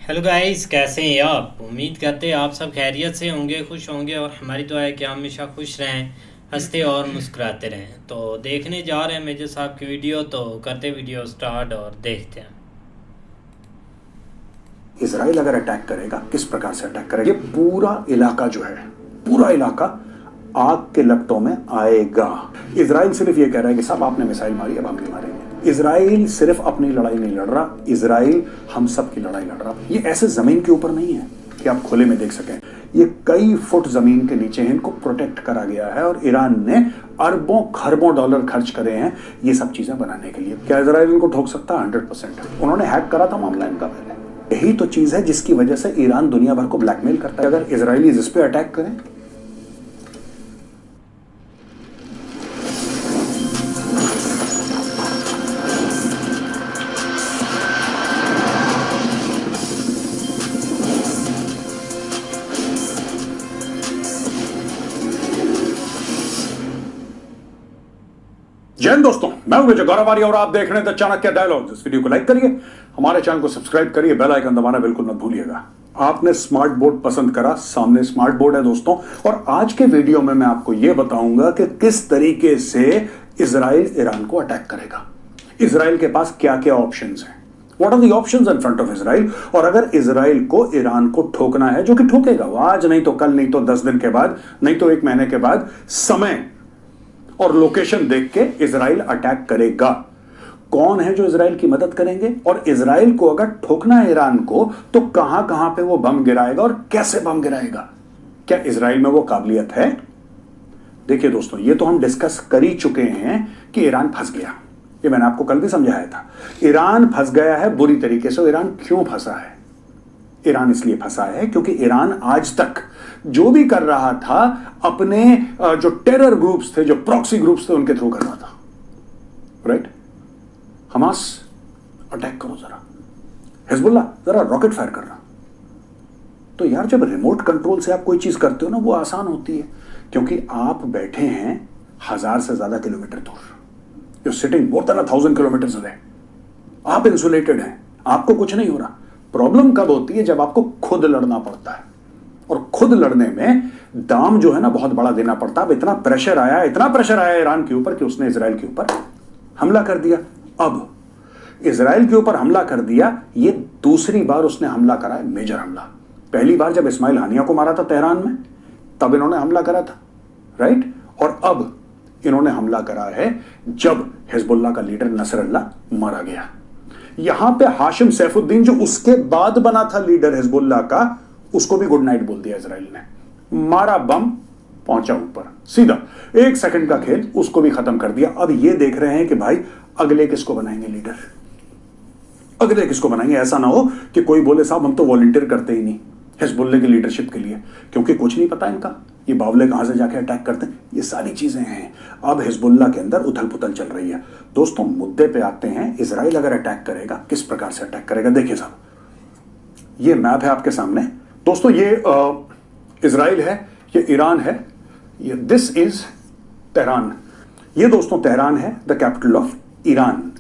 Hello guys, कैसे हैं आप? उम्मीद करते हैं आप सब खैरियत से होंगे, खुश होंगे और हमारी दुआ है कि आप हमेशा खुश रहें, हंसते और मुस्कुराते रहें। तो देखने जा रहे हैं मेजर साहब की वीडियो, तो करते वीडियो स्टार्ट और देखते हैं। इसराइल अगर अटैक करेगा, किस प्रकार से अटैक करेगा? ये पूरा इलाका जो है, पूरा इलाका आग के लपटों में आएगा। इसराइल सिर्फ ये कह रहा है कि साहब आपने मिसाइल मारी, अब हम भी मारेंगे। इसराइल सिर्फ अपनी लड़ाई नहीं लड़ रहा, इसराइल हम सब की लड़ाई लड़ रहा। ये ऐसे जमीन के ऊपर नहीं है कि आप खुले में देख सकें, ये कई फुट जमीन के नीचे इनको प्रोटेक्ट करा गया है और ईरान ने अरबों खरबों डॉलर खर्च करे हैं ये सब चीजें बनाने के लिए। क्या इसराइल इनको ठोक सकता है? 100%। उन्होंने हैक करा था मामला इनका पहले। यही तो चीज है जिसकी वजह से ईरान दुनिया भर को ब्लैकमेल करता है। अगर इजरायलीज इस पे अटैक करें, जय हिंद दोस्तों, मैं हूं विजय गौरवारी और आप देख रहे हैं द चाणक्य डायलॉग्स। इस वीडियो को लाइक करिए, हमारे चैनल को सब्सक्राइब करिए, बेल आइकन दबाना बिल्कुल मत भूलिएगा। आपने स्मार्ट बोर्ड पसंद करा, सामने स्मार्ट बोर्ड है दोस्तों। और आज के वीडियो में मैं आपको यह बताऊंगा कि किस तरीके से इजराइल ईरान को अटैक करेगा। इजराइल के पास क्या क्या ऑप्शंस हैं, what are the options in front of Israel. और अगर इजराइल को ईरान को ठोकना है, जो कि ठोकेगा वो आज नहीं तो कल, नहीं तो 10 दिन के बाद, नहीं तो 1 महीने के बाद, समय और लोकेशन देख के इजराइल अटैक करेगा। कौन है जो इजराइल की मदद करेंगे, और इजराइल को अगर ठोकना है ईरान को तो कहां कहां पे वो बम गिराएगा और कैसे बम गिराएगा? क्या इजराइल में वो काबिलियत है? देखिए दोस्तों, ये तो हम डिस्कस कर ही चुके हैं कि ईरान फंस गया। ये मैंने आपको कल भी समझाया था। ईरान फंस गया है बुरी तरीके से। ईरान क्यों फंसा है? ईरान इसलिए फंसा है क्योंकि ईरान आज तक जो भी कर रहा था अपने जो टेरर ग्रुप्स थे, जो प्रॉक्सी ग्रुप्स थे, उनके थ्रू कर रहा था। राइट? हमास अटैक करो जरा, हिजबुल्ला जरा रॉकेट फायर कर रहा। तो यार, जब रिमोट कंट्रोल से आप कोई चीज करते हो ना, वो आसान होती है क्योंकि आप बैठे हैं 1000 से ज्यादा किलोमीटर दूर। You sitting more than 1000 kilometre away. आप इंसुलेटेड हैं, आपको कुछ नहीं हो रहा। प्रॉब्लम कब होती है? जब आपको खुद लड़ना पड़ता है, और खुद लड़ने में दाम जो है ना बहुत बड़ा देना पड़ता है। अब इतना प्रेशर आया ईरान के ऊपर कि उसने इजराइल के ऊपर हमला कर दिया। अब इजराइल के ऊपर हमला कर दिया, ये दूसरी बार उसने हमला करा है, मेजर हमला। पहली बार जब इस्माइल हानिया को मारा था तेहरान में, तब इन्होंने हमला करा था, राइट? और अब इन्होंने हमला करा है जब हिजबुल्लाह का लीडर नसरल्लाह मारा गया। यहां पे हाशिम सैफुद्दीन, जो उसके बाद बना था लीडर हिजबुल्लाह का, उसको भी गुड नाइट बोल दिया इजराइल ने। मारा बम, पहुंचा ऊपर सीधा, 1 सेकंड का खेल, उसको भी खत्म कर दिया। अब ये देख रहे हैं कि भाई अगले किसको बनाएंगे लीडर, अगले किसको बनाएंगे। ऐसा ना हो कि कोई बोले साहब हम तो वॉलंटियर करते ही नहीं हिजबुल्लाह की लीडरशिप के लिए, क्योंकि कुछ नहीं पता इनका, ये बावले कहां से जाके अटैक करते हैं। ये सारी चीजें हैं। अब हिजबुल्लाह के अंदर उथल पुथल चल रही है। दोस्तों, मुद्दे पे आते हैं। इजराइल अगर अटैक करेगा, किस प्रकार से अटैक करेगा? देखिए साहब, ये मैप है आपके सामने दोस्तों। ये इजराइल है, ये ईरान है, ये दिस इज तेहरान। ये दोस्तों तेहरान है, द कैपिटल ऑफ ईरान।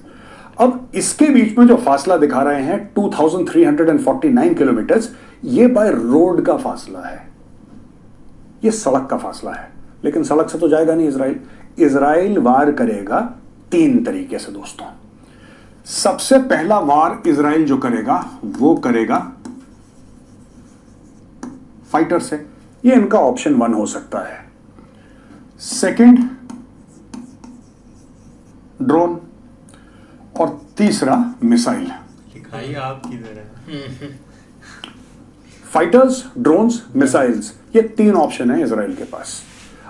अब इसके बीच में जो फासला दिखा रहे हैं 2349 किलोमीटर, ये बाय रोड का फासला है, ये सड़क का फासला है। लेकिन सड़क से तो जाएगा नहीं इजराइल। इजराइल वार करेगा 3 तरीके से दोस्तों। सबसे पहला वार इजराइल जो करेगा वो करेगा फाइटर से, ये इनका ऑप्शन 1 हो सकता है। सेकंड, ड्रोन, और तीसरा मिसाइल। लिखाई आप किधर है? फाइटर्स, ड्रोन्स, मिसाइल्स, ये 3 ऑप्शन है इजराइल के पास।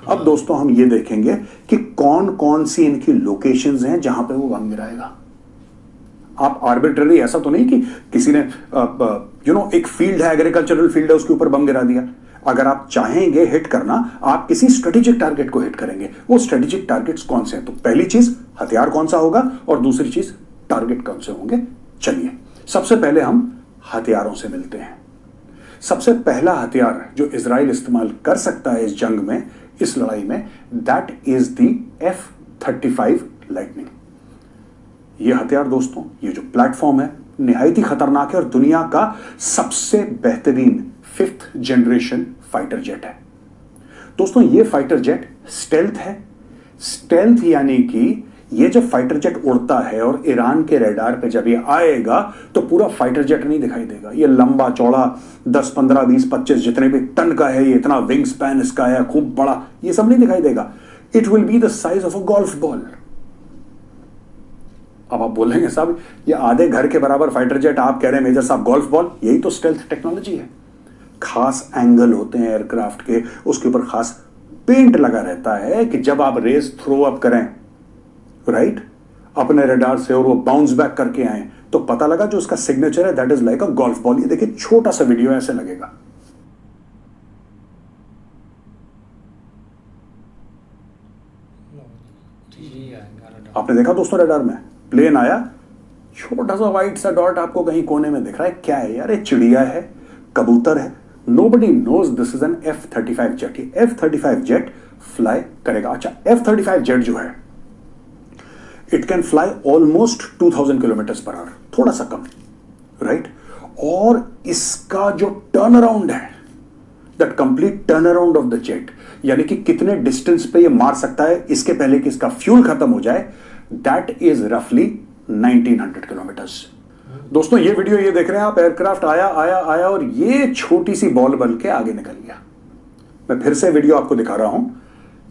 अब दोस्तों हम ये देखेंगे कि कौन कौन सी इनकी लोकेशंस हैं जहां पे वो बम गिराएगा। आप आर्बिट्ररी, ऐसा तो नहीं कि किसी ने एक फील्ड है, एग्रीकल्चरल फील्ड है, उसके ऊपर बम गिरा दिया। अगर आप चाहेंगे हिट करना, आप किसी स्ट्रेटेजिक टारगेट को हिट करेंगे। वो स्ट्रेटेजिक टारगेट्स कौन से हैं? तो पहली चीज हथियार कौन सा होगा, और दूसरी चीज टारगेट कौन से होंगे। चलिए सबसे पहले हम हथियारों से मिलते हैं। सबसे पहला हथियार जो इजराइल इस्तेमाल कर सकता है इस जंग में, इस लड़ाई में, that is the F-35 lightning. ये हथियार दोस्तों, ये जो प्लेटफॉर्म है निहायत ही खतरनाक है और दुनिया का सबसे बेहतरीन 5th जनरेशन फाइटर जेट है। दोस्तों ये फाइटर जेट स्टेल्थ है। स्टेल्थ यानी कि ये जब फाइटर जेट उड़ता है और ईरान के रडार पे जब ये आएगा तो पूरा फाइटर जेट नहीं दिखाई देगा। ये लंबा चौड़ा 10, 15, 20, 25 जितने भी टन का है, ये इतना विंग स्पैन इसका है, खूब बड़ा, ये सब नहीं दिखाई देगा। It will be the size of a golf ball. अब आप बोलेंगे साहब ये आधे घर के बराबर फाइटर जेट, आप कह रहे हैं मेजर साहब गोल्फ बॉल। यही तो स्टेल्थ टेक्नोलॉजी है। खास एंगल होते हैं एयरक्राफ्ट के, उसके ऊपर खास पेंट लगा रहता है कि जब आप रेस थ्रो अप करें राइट अपने रडार से और वो बाउंस बैक करके आए तो पता लगा जो उसका सिग्नेचर है that is like a golf ball. ये देखिए छोटा सा वीडियो ऐसे लगेगा। आपने देखा दोस्तों रडार में प्लेन आया, छोटा सा व्हाइट सा डॉट आपको कहीं कोने में दिख रहा है। क्या है यार? ये चिड़िया है, कबूतर है। Nobody knows this is an F-35 jet. ये F-35 जेट फ्लाई करेगा। अच्छा F-35 जेट जो है it can fly almost 2000 kilometre per hour, थोड़ा सा कम राइट। और इसका जो टर्न अराउंड है that complete turn around of the jet, यानी कि कितने डिस्टेंस पे ये मार सकता है इसके पहले कि इसका फ्यूल खत्म हो जाए, दैट इज रफली 1900 किलोमीटर्स। दोस्तों ये वीडियो ये देख रहे हैं आप, एयरक्राफ्ट आया आया आया और ये छोटी सी बॉल बन के आगे निकल गया। मैं फिर से वीडियो आपको दिखा रहा हूं।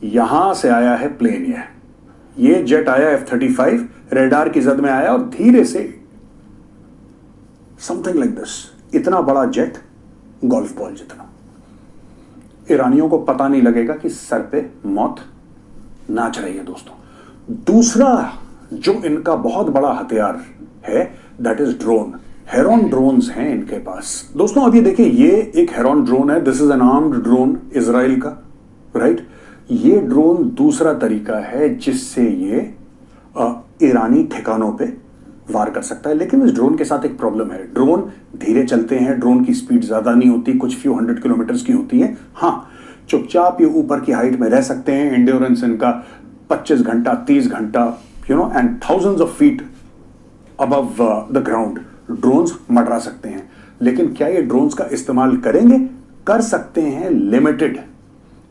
यहां से आया है प्लेन, ये जेट आया F-35, रेडार की जद में आया और धीरे से समथिंग लाइक दिस, इतना बड़ा जेट, गोल्फ बॉल जितना। ईरानियों को पता नहीं लगेगा कि सर पे मौत नाच रही है। दोस्तों दूसरा जो इनका बहुत बड़ा हथियार है that is drone. Heron drones हैं इनके पास। दोस्तों अब ये देखिए, ये एक हेरॉन ड्रोन है। This is N armed drone Israel का राइट। ये ड्रोन दूसरा तरीका है जिससे ये ईरानी ठिकानों पे वार कर सकता है। लेकिन इस ड्रोन के साथ एक प्रॉब्लम है, ड्रोन धीरे चलते हैं, ड्रोन की स्पीड ज्यादा नहीं होती, कुछ फ्यू 100 किलोमीटर की होती है। हाँ चुपचाप ये ऊपर की हाइट में रह सकते हैं। एंड्योरेंस इनका 25 घंटा 30 घंटा and thousands of feet above the ground drones मंडरा सकते हैं। लेकिन क्या ये ड्रोन्स का इस्तेमाल करेंगे? कर सकते हैं लिमिटेड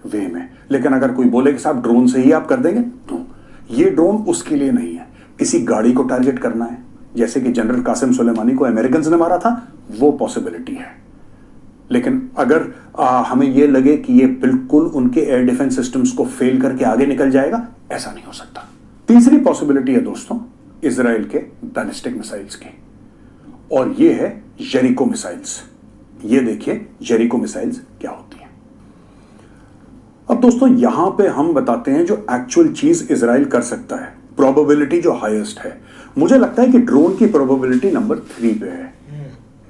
वे में। लेकिन अगर कोई बोले कि साहब ड्रोन से ही आप कर देंगे, तो ये ड्रोन उसके लिए नहीं है। किसी गाड़ी को टारगेट करना है, जैसे कि जनरल कासिम सुलेमानी को अमेरिकन ने मारा था, वो पॉसिबिलिटी है। लेकिन अगर हमें ये लगे कि ये बिल्कुल उनके एयर डिफेंस सिस्टम्स को फेल करके आगे निकल जाएगा, ऐसा नहीं हो सकता। तीसरी पॉसिबिलिटी है दोस्तों इजराइल के बैलिस्टिक मिसाइल्स की, और ये है जेरिको मिसाइल्स। ये देखिए जेरिको मिसाइल्स क्या होती है। अब दोस्तों यहां पे हम बताते हैं जो एक्चुअल चीज इजराइल कर सकता है, प्रोबेबिलिटी जो हाईएस्ट है। मुझे लगता है कि ड्रोन की प्रोबेबिलिटी नंबर 3 पे है।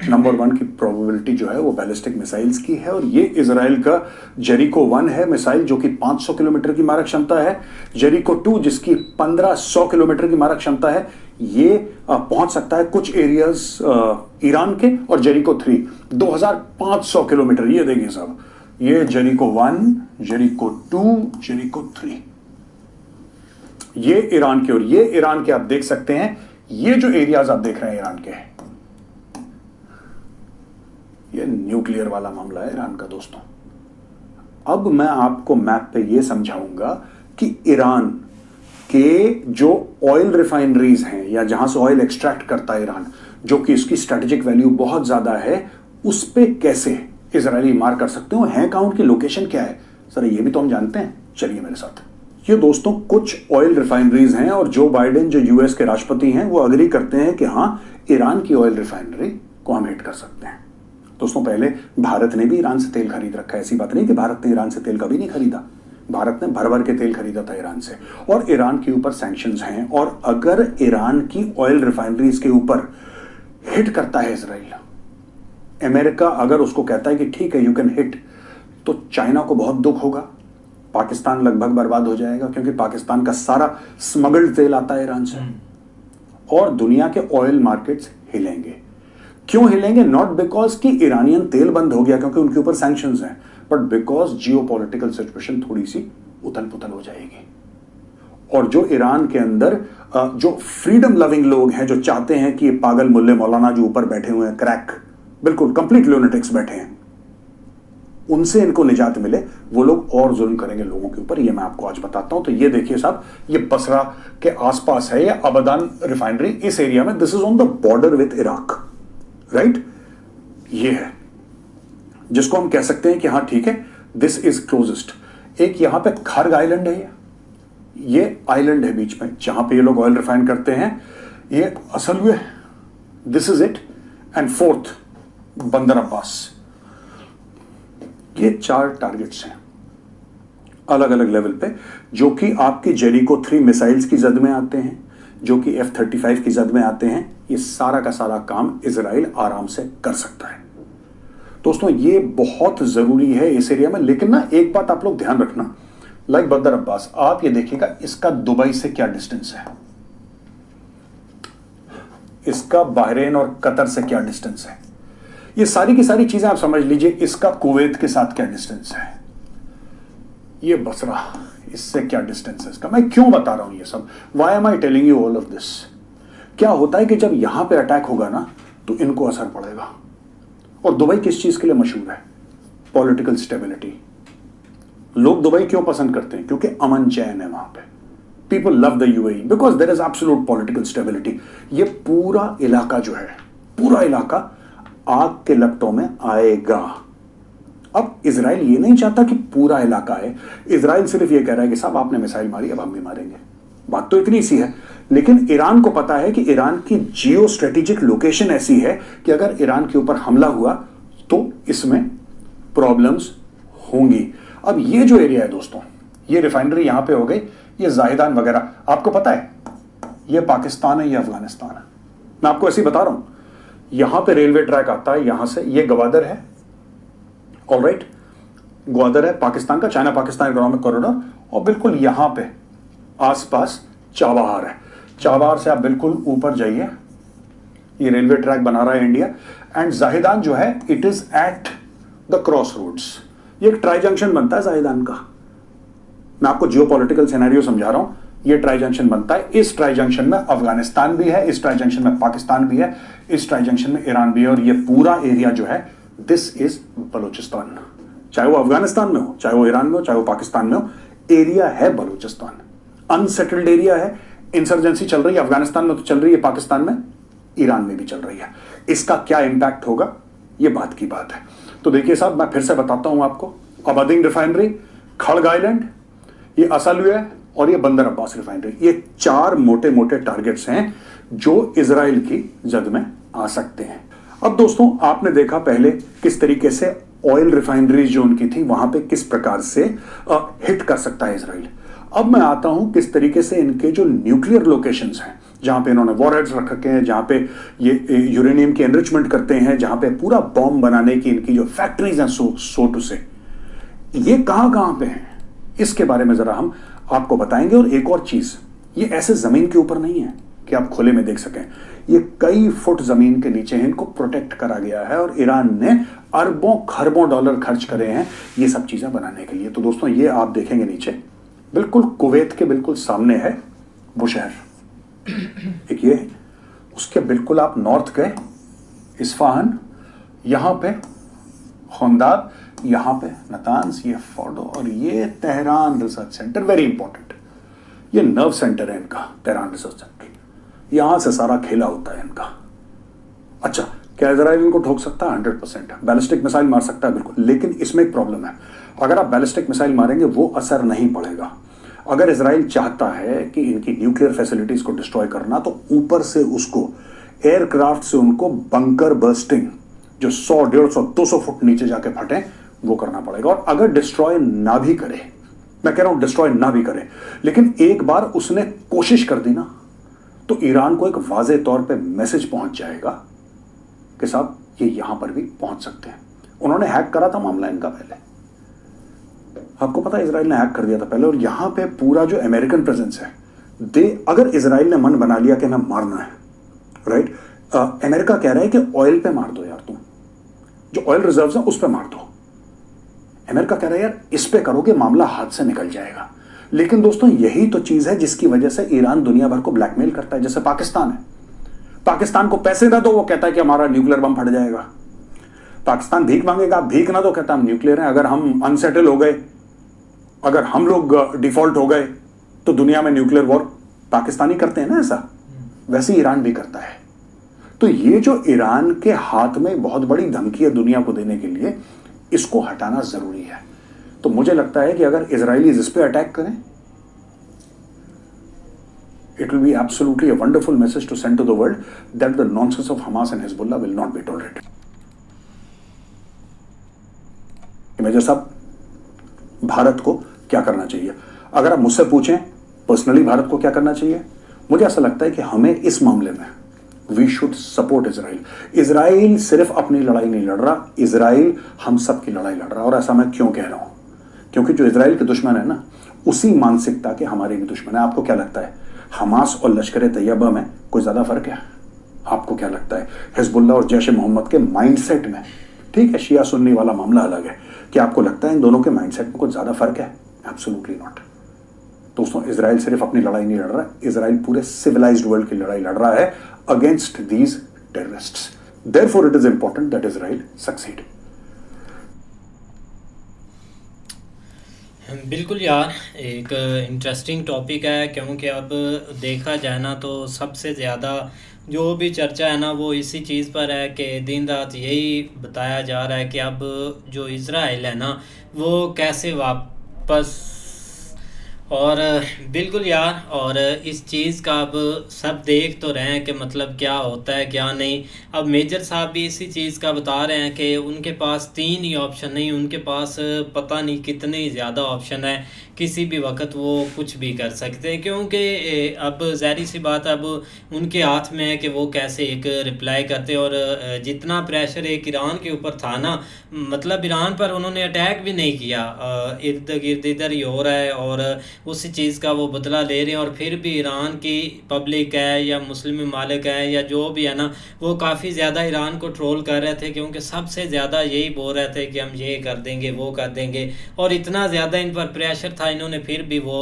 नंबर 1 की प्रोबेबिलिटी जो है वो बैलिस्टिक मिसाइल्स की है, और ये इजराइल का जेरिको 1 है मिसाइल जो कि 500 किलोमीटर की मारक क्षमता है। जेरिको 2 जिसकी 1500 किलोमीटर की मारक क्षमता है, ये पहुंच सकता है कुछ एरियाज ईरान के। और जेरिको 3 2500 किलोमीटर। ये देखिए साहब, ये जेरिको 1, जेरिको 2, जेरिको 3, ये ईरान के। और ये ईरान के आप देख सकते हैं, ये जो एरियाज आप देख रहे हैं ईरान के, ये न्यूक्लियर वाला मामला है ईरान का दोस्तों। अब मैं आपको मैप पे ये समझाऊंगा कि ईरान के जो ऑयल रिफाइनरीज हैं या जहां से ऑयल एक्सट्रैक्ट करता है ईरान, जो कि इसकी स्ट्रेटेजिक वैल्यू बहुत ज्यादा है, उस पे कैसे इजरायली मार कर सकते हो, हैं कहां, उनकी लोकेशन क्या है, सर ये भी तो हम जानते हैं। चलिए मेरे साथ। ये दोस्तों कुछ ऑयल रिफाइनरीज हैं, और जो बाइडेन जो यूएस के राष्ट्रपति हैं वो अग्री करते हैं कि हाँ ईरान की ऑयल रिफाइनरी को हम हिट कर सकते हैं। दोस्तों पहले भारत ने भी ईरान से तेल खरीद रखा है। ऐसी बात नहीं कि भारत ने ईरान से तेल कभी नहीं खरीदा। भारत ने भर भर के तेल खरीदा था ईरान से, और ईरान के ऊपर सैंक्शंस हैं। और अगर ईरान की ऑयल रिफाइनरीज के ऊपर हिट करता है इजराइल, अमेरिका अगर उसको कहता है कि ठीक है यू कैन हिट, तो चाइना को बहुत दुख होगा, पाकिस्तान लगभग बर्बाद हो जाएगा, क्योंकि पाकिस्तान का सारा स्मगल्ड तेल आता है ईरान से, और दुनिया के ऑयल मार्केट्स हिलेंगे। क्यों हिलेंगे? नॉट बिकॉज कि ईरानियन तेल बंद हो गया क्योंकि उनके ऊपर सैंक्शंस हैं, बट बिकॉज जियोपॉलिटिकल सिचुएशन थोड़ी सी उथल पुथल हो जाएगी। और जो ईरान के अंदर जो फ्रीडम लविंग लोग हैं, जो चाहते हैं कि ये पागल मुल्ले मौलाना जो ऊपर बैठे हुए हैं, क्रैक, बिल्कुल कंप्लीट ल्यूनेटिक्स बैठे हैं, उनसे इनको निजात मिले, वो लोग और जुल्म करेंगे लोगों के ऊपर। ये मैं आपको आज बताता हूं। तो ये देखिए साहब, ये बसरा के आसपास है, ये अबदान रिफाइनरी इस एरिया में, this is on the border with Iraq, right. ये है जिसको हम कह सकते हैं कि हाँ ठीक है, दिस इज क्लोजेस्ट। एक यहां पे खर्ग आइलैंड है, ये आइलैंड है बीच में जहां पे ये लोग ऑयल रिफाइन करते हैं। ये असल में this is it. And fourth बंदर अब्बास। ये 4 टारगेट्स हैं अलग अलग लेवल पे, जो कि आपकी जेरिको 3 मिसाइल्स की जद में आते हैं, जो कि F-35 की जद में आते हैं। ये सारा का सारा काम इजराइल आराम से कर सकता है। दोस्तों ये बहुत जरूरी है इस एरिया में। लेकिन ना एक बात आप लोग ध्यान रखना, लाइक बंदर अब्बास, आप ये देखिएगा इसका दुबई से क्या डिस्टेंस है, इसका बहरीन और कतर से क्या डिस्टेंस है, ये सारी की सारी चीजें आप समझ लीजिए। इसका कुवैत के साथ क्या डिस्टेंस है, ये बसरा, इससे क्या डिस्टेंस है इसका। मैं क्यों बता रहा हूं ये सब, why am I telling you all of this. क्या होता है कि जब यहां पे अटैक होगा ना तो इनको असर पड़ेगा। और दुबई किस चीज के लिए मशहूर है, पॉलिटिकल स्टेबिलिटी। लोग दुबई क्यों पसंद करते हैं, क्योंकि अमन चैन है वहां पे। People love the UAE because there is absolute political stability. ये पूरा इलाका जो है, पूरा इलाका आग के लपटों में आएगा। अब इजराइल ये नहीं चाहता कि पूरा इलाका आए, इजराइल सिर्फ ये कह रहा है कि साहब आपने मिसाइल मारी, अब हम भी मारेंगे। बात तो इतनी सी है। लेकिन ईरान को पता है कि ईरान की जियो स्ट्रेटेजिक लोकेशन ऐसी है कि अगर ईरान के ऊपर हमला हुआ तो इसमें प्रॉब्लम्स होंगी। अब ये जो एरिया है दोस्तों, ये रिफाइनरी यहां पे हो गई, ये जाहिदान वगैरह, आपको पता है ये पाकिस्तान है, ये अफगानिस्तान है। मैं आपको ऐसे ही बता रहा हूं। यहां पे रेलवे ट्रैक आता है, यहां से ये गवादर है, ऑलराइट, ग्वादर है पाकिस्तान का, चाइना पाकिस्तान इकोनॉमिक कॉरिडोर। और बिल्कुल यहां पे आसपास चाबहार है। चाबहार से आप बिल्कुल ऊपर जाइए, ये रेलवे ट्रैक बना रहा है इंडिया। एंड जाहिदान जो है, it is at the crossroads. ये एक ट्राई जंक्शन बनता है जाहिदान का। मैं आपको जियोपॉलिटिकल सिनेरियो समझा रहा हूं। ये ट्राई जंक्शन बनता है, इस ट्राई जंक्शन में अफगानिस्तान भी है, इस ट्राई जंक्शन में पाकिस्तान भी है, इस ट्राई जंक्शन में ईरान भी है। और ये पूरा एरिया जो है, दिस इज बलूचिस्तान। चाहे वो अफगानिस्तान में हो, चाहे वो ईरान में हो, चाहे वो पाकिस्तान में हो, एरिया है बलूचिस्तान। अनसेटल्ड एरिया है, इंसर्जेंसी चल रही है, अफगानिस्तान में तो चल रही है, पाकिस्तान में, ईरान में भी चल रही है। इसका क्या इंपैक्ट होगा, ये बात की बात है। तो देखिए साहब, मैं फिर से बताता हूं आपको, अबादिंग रिफाइनरी, खड़ग आइलैंड, ये असलवे है, और ये बंदर अब्बास रिफाइनरी। ये 4 मोटे मोटे टारगेट्स हैं जो इजराइल की जद में आ सकते हैं। अब दोस्तों आपने देखा पहले किस तरीके से ऑयल रिफाइनरीज जो उनकी थी वहां पे किस प्रकार से हिट कर सकता है इजराइल। अब मैं आता हूं किस तरीके से इनके जो न्यूक्लियर लोकेशंस हैं, जहां पे इन्होंने वॉरहेड्स रख रखे हैं, जहां पे ये यूरेनियम की एनरिचमेंट करते हैं, जहां पे पूरा बॉम्ब बनाने की इनकी जो फैक्ट्रीज हैं, सो टू से, ये कहां कहां पे हैं, इसके बारे में जरा हम आपको बताएंगे। और एक और चीज, ये ऐसे जमीन के ऊपर नहीं है कि आप खुले में देख सकें, ये कई फुट जमीन के नीचे है, इनको प्रोटेक्ट करा गया है। और ईरान ने अरबों खरबों डॉलर खर्च करे हैं ये सब चीजें बनाने के लिए। तो दोस्तों ये आप देखेंगे नीचे, बिल्कुल कुवैत के बिल्कुल सामने है वो शहर, एक ये, उसके बिल्कुल आप नॉर्थ गए, इस्फहान, यहां पे खुंदाब, यहां पे नतान्स, ये फोर्डो, और ये Tehran research centre, very important, ये नर्व सेंटर है इनका, तेहरान रिसर्च सेंटर। यहां से सारा खेला होता है इनका। अच्छा, क्या इजराइल इनको ठोक सकता है? 100%। बैलिस्टिक मिसाइल मार सकता है, बिल्कुल। लेकिन इसमें एक प्रॉब्लम है, अगर आप बैलिस्टिक मिसाइल मारेंगे वो असर नहीं पड़ेगा। अगर इजराइल चाहता है कि इनकी न्यूक्लियर फैसिलिटीज को डिस्ट्रॉय करना, तो ऊपर से उसको एयरक्राफ्ट से उनको बंकर बर्स्टिंग, जो 100, 150, 200 फुट नीचे जाके फटे, वो करना पड़ेगा। और अगर डिस्ट्रॉय ना भी करे, मैं कह रहा हूं डिस्ट्रॉय ना भी करे, लेकिन एक बार उसने कोशिश कर दी ना, तो ईरान को एक वाज़े तौर पे मैसेज पहुंच जाएगा कि साहब ये यहां पर भी पहुंच सकते हैं। उन्होंने हैक करा था मामला इनका पहले, आपको पता है, इजराइल ने हैक कर दिया था पहले। और यहां पे पूरा जो अमेरिकन प्रेजेंस है, अगर इजराइल ने मन बना लिया कि हमें मारना है, राइट, अमेरिका कह रहा है कि ऑयल पे मार दो यार, तुम जो ऑयल रिजर्व्स है उस पे मार दो। अमेरिका कह रहा है यार इस पे करोगे मामला हाथ से निकल जाएगा। लेकिन दोस्तों यही तो चीज है जिसकी वजह से ईरान दुनिया भर को ब्लैकमेल करता है। जैसे पाकिस्तान है, पाकिस्तान को पैसे ना दो वो कहता है कि हमारा न्यूक्लियर बम फट जाएगा। पाकिस्तान भीख मांगेगा, भीख ना दो कहता है हम न्यूक्लियर हैं। अगर हम अनसेटल हो गए, अगर हम लोग डिफॉल्ट हो गए तो दुनिया में न्यूक्लियर वॉर पाकिस्तानी करते हैं ना, ऐसा वैसे ईरान भी करता है। तो ये जो ईरान के हाथ में बहुत बड़ी धमकी है दुनिया को देने के लिए, इसको हटाना जरूरी है। तो मुझे लगता है कि अगर इजरायलीज इस पे अटैक करें, it will be absolutely a wonderful message to send to the world that the nonsense of Hamas and Hezbollah will not be tolerated. Major साहब, भारत को क्या करना चाहिए? अगर आप मुझसे पूछें पर्सनली भारत को क्या करना चाहिए, मुझे ऐसा लगता है कि हमें इस मामले में we should support Israel. Israel सिर्फ अपनी लड़ाई नहीं लड़ रहा, इजराइल हम सब की लड़ाई लड़ रहा है। और ऐसा मैं क्यों कह रहा हूं? क्योंकि जो इजराइल के दुश्मन है ना, उसी मानसिकता के हमारे भी दुश्मन है। आपको क्या लगता है हमास और लश्कर तैयबा में कोई ज्यादा फर्क है? आपको क्या लगता है हिजबुल्लाह और जैश मोहम्मद के माइंडसेट में? ठीक है, शिया सुन्नी वाला मामला अलग है। क्या आपको लगता है इन दोनों के माइंडसेट में कुछ ज्यादा फर्क है? Absolutely not. दोस्तों, इजराइल सिर्फ अपनी लड़ाई नहीं लड़ रहा है, इजराइल पूरे सिविलाइज्ड वर्ल्ड की लड़ाई लड़ रहा है against these terrorists. Therefore it is important that Israel succeed. बिल्कुल यार, एक इंटरेस्टिंग टॉपिक है, क्योंकि अब देखा जाए ना तो सबसे ज़्यादा जो भी चर्चा है ना वो इसी चीज़ पर है कि दिन रात यही बताया जा रहा है कि अब जो इज़राइल है ना वो कैसे वापस। और बिल्कुल यार, और इस चीज़ का अब सब देख तो रहे हैं कि मतलब क्या होता है क्या नहीं। अब मेजर साहब भी इसी चीज़ का बता रहे हैं कि उनके पास 3 ही ऑप्शन नहीं, उनके पास पता नहीं कितने ज़्यादा ऑप्शन है। किसी भी वक्त वो कुछ भी कर सकते हैं, क्योंकि अब ज़ाहिर सी बात अब उनके हाथ में है कि वो कैसे एक रिप्लाई करते। और जितना प्रेशर एक ईरान के ऊपर था ना, मतलब ईरान पर उन्होंने अटैक भी नहीं किया, इर्द गिर्द इधर ही हो रहा है और उसी चीज़ का वो बदला ले रहे हैं। और फिर भी ईरान की पब्लिक है या मुस्लिम ममालिक है या जो भी है ना, वो काफ़ी ज़्यादा ईरान को ट्रोल कर रहे थे, क्योंकि सबसे ज़्यादा यही बोल रहे थे कि हम ये कर देंगे वो कर देंगे। और इतना ज़्यादा इन पर प्रेशर था, इन्होंने फिर भी वो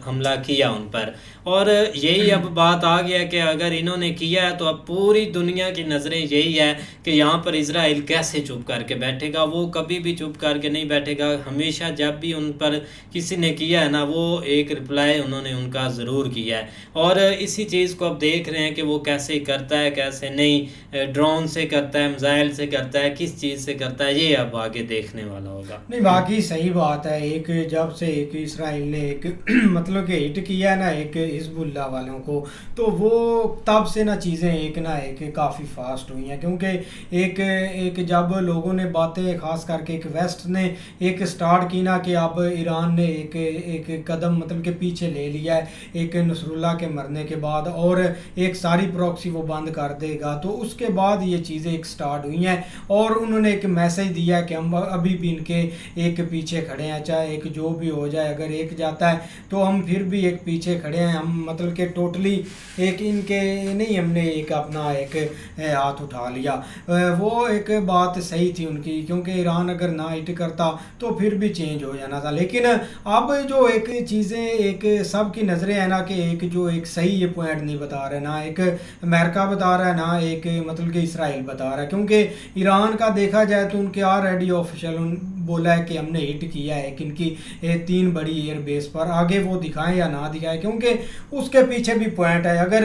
हमला किया उन पर। और यही अब बात आ गया कि अगर इन्होंने किया है तो अब पूरी दुनिया की नज़रें यही है कि यहाँ पर इजराइल कैसे चुप करके बैठेगा। वो कभी भी चुप करके नहीं बैठेगा। हमेशा जब भी उन पर किसी ने किया है ना, वो एक रिप्लाई उन्होंने उनका ज़रूर किया है। और इसी चीज़ को अब देख रहे हैं कि वो कैसे करता है कैसे नहीं, ड्रोन से करता है, मिसाइल से करता है, किस चीज़ से करता है, ये अब आगे देखने वाला होगा। नहीं, बाकी सही बात है। एक जब से एक इसराइल ने एक मतलब कि हिट किया है ना एक हिजबुल्लाह वालों को, तो वो तब से ना चीज़ें एक ना एक काफ़ी फास्ट हुई हैं। क्योंकि एक जब लोगों ने बातें खास करके एक वेस्ट ने एक स्टार्ट की ना कि अब ईरान ने एक कदम मतलब के पीछे ले लिया है एक नसरुल्लाह के मरने के बाद, और एक सारी प्रॉक्सी वो बंद कर देगा, तो उसके बाद ये चीज़ें एक स्टार्ट हुई हैं। और उन्होंने एक मैसेज दिया कि हम अभी भी इनके एक पीछे खड़े हैं, चाहे एक जो भी हो जाए, अगर एक जाता है तो हम फिर भी एक पीछे खड़े हैं। हम मतलब कि टोटली एक इनके नहीं, हमने एक अपना एक हाथ उठा लिया। वो एक बात सही थी उनकी, क्योंकि ईरान अगर ना हिट करता तो फिर भी चेंज हो जाना था। लेकिन अब जो एक चीज़ें एक सब की नज़रें है ना कि एक जो एक सही ये पॉइंट नहीं बता रहे ना, एक अमेरिका बता रहा है ना एक मतलब कि इसराइल बता रहा है। क्योंकि ईरान का देखा जाए तो उनके ऑलरेडी ऑफिशियल बोला है कि हमने हिट किया है कि इनकी 3 बड़ी एयर बेस पर। आगे वो दिखाएं या ना दिखाएं, क्योंकि उसके पीछे भी पॉइंट है। अगर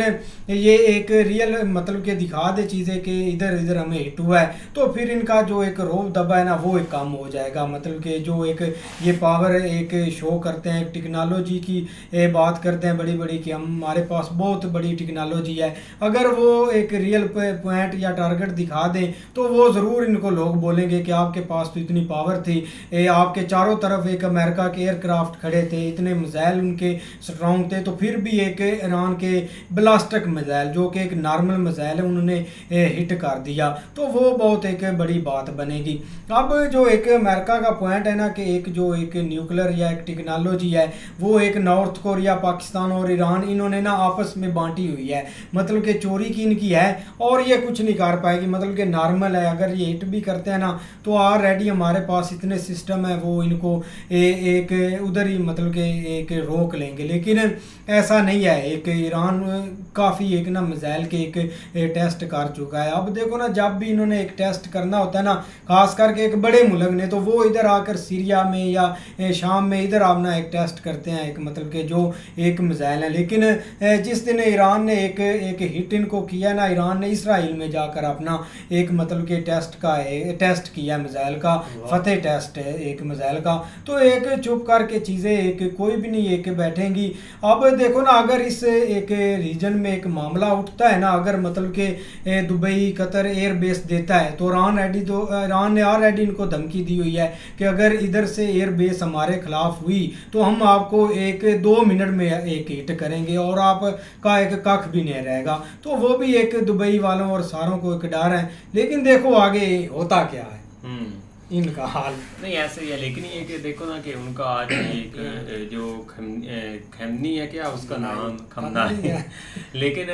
ये एक रियल मतलब कि दिखा दे चीज़ें कि इधर इधर हमें हिट हुआ है, तो फिर इनका जो एक रोब दबा है ना वो एक कम हो जाएगा। मतलब कि जो एक ये पावर एक शो करते हैं, टेक्नोलॉजी की बात करते हैं बड़ी बड़ी कि हमारे पास बहुत बड़ी टेक्नोलॉजी है, अगर वो एक रियल पॉइंट या टारगेट दिखा दें तो वो ज़रूर इनको लोग बोलेंगे कि आपके पास तो इतनी पावर थी, आपके चारों तरफ एक अमेरिका के एयरक्राफ्ट खड़े थे, इतने मिसाइल उनके स्ट्रॉन्ग थे, तो फिर भी एक ईरान के ब्लास्टिक मिसाइल जो कि एक नॉर्मल मिसाइल है उन्होंने हिट कर दिया, तो वो बहुत एक बड़ी बात बनेगी। अब जो एक अमेरिका का पॉइंट है ना कि एक जो एक न्यूक्लियर या एक टेक्नोलॉजी है है वो एक नॉर्थ कोरिया, पाकिस्तान और ईरान इन्होंने ना आपस में बांटी हुई है, मतलब कि चोरी की इनकी है और ये कुछ नहीं कर पाएगी, मतलब कि नॉर्मल है। अगर ये हिट भी करते हैं ना तो ऑलरेडी हमारे पास इतने सिस्टम है वो इनको एक उधर ही मतलब कि एक रोक लेंगे, लेकिन ऐसा नहीं है। एक ईरान काफ़ी एक ना मिसाइल के एक टेस्ट कर चुका है। अब देखो ना जब भी इन्होंने एक टेस्ट करना होता है ना, खास करके एक बड़े मुल्क ने, तो वो इधर आकर सीरिया में या शाम में इधर अपना एक टेस्ट करते हैं, एक मतलब कि जो एक मिसाइल है। लेकिन जिस दिन ईरान ने एक हिट इनको किया ना, ईरान ने इसराइल में जाकर अपना एक मतलब कि टेस्ट किया मिसाइल का, फतेह टेस्ट है एक मिसाइल का। तो एक चुप करके चीज़ें एक कोई भी नहीं एक बैठेंगी। अब देखो ना अगर इस एक रीजन में एक मामला उठता है ना, अगर मतलब कि दुबई कतर एयर बेस देता है तो ईरान ने ऑलरेडी इनको धमकी दी हुई है कि अगर इधर से एयर बेस हमारे खिलाफ हुई तो हम आपको 1-2 मिनट में एक हिट करेंगे और आपका एक कख भी नहीं रहेगा। तो वो भी एक दुबई वालों और सारों को एक डर है, लेकिन देखो आगे होता क्या है इनका हाल। नहीं ऐसे ही है, लेकिन ये कि देखो ना कि उनका आज एक जो खमनी है, क्या उसका नाम खमना है लेकिन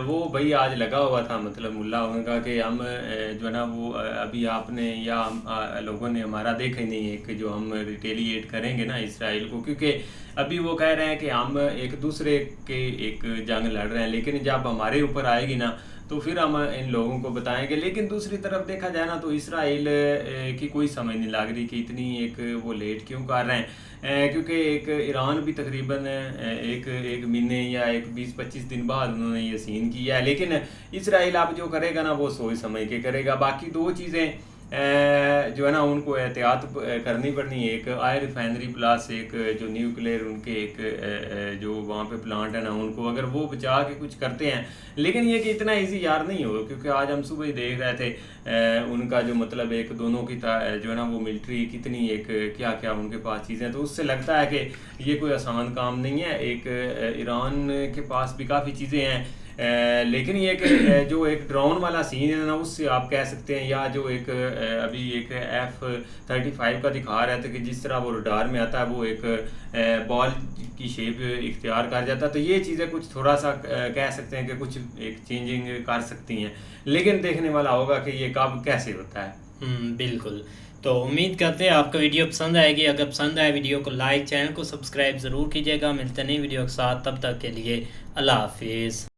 वो भाई आज लगा हुआ था, मतलब मुल्ला उनका, कि हम जो है ना वो अभी आपने या लोगों ने हमारा देखा ही नहीं है कि जो हम रिटेलिएट करेंगे ना इसराइल को, क्योंकि अभी वो कह रहे हैं कि हम एक दूसरे के एक जंग लड़ रहे हैं, लेकिन जब हमारे ऊपर आएगी ना तो फिर हम इन लोगों को बताएंगे। लेकिन दूसरी तरफ देखा जाए ना तो इसराइल की कोई समझ नहीं लग रही कि इतनी एक वो लेट क्यों कर रहे हैं, क्योंकि एक ईरान भी तकरीबन एक महीने या एक 20-25 दिन बाद उन्होंने ये सीन किया है, लेकिन इसराइल अब जो करेगा ना वो सोच समझ के करेगा। बाकी दो चीज़ें जो है ना उनको एहतियात करनी पड़नी है, एक आय रिफाइनरी प्लस एक जो न्यूक्लियर उनके एक जो वहाँ पे प्लांट है ना, उनको अगर वो बचा के कुछ करते हैं। लेकिन ये कि इतना इजी यार नहीं होगा, क्योंकि आज हम सुबह ही देख रहे थे उनका जो मतलब एक दोनों की जो है ना वो मिलिट्री कितनी एक क्या क्या उनके पास चीज़ें, तो उससे लगता है कि ये कोई आसान काम नहीं है। एक ईरान के पास भी काफ़ी चीज़ें हैं, लेकिन ये कि जो एक ड्रोन वाला सीन है ना उससे आप कह सकते हैं, या जो एक अभी एक F-35 का दिखा रहा था कि जिस तरह वो रडार में आता है वो एक बॉल की शेप इख्तियार कर जाता है, तो ये चीज़ें कुछ थोड़ा सा कह सकते हैं कि कुछ एक चेंजिंग कर सकती हैं, लेकिन देखने वाला होगा कि ये कब कैसे होता है। बिल्कुल। तो उम्मीद करते हैं आपको वीडियो पसंद आएगी। अगर पसंद आए वीडियो को लाइक, चैनल को सब्सक्राइब ज़रूर कीजिएगा। मिलते नहीं वीडियो के साथ, तब तक के लिए अल्लाह हाफिज़।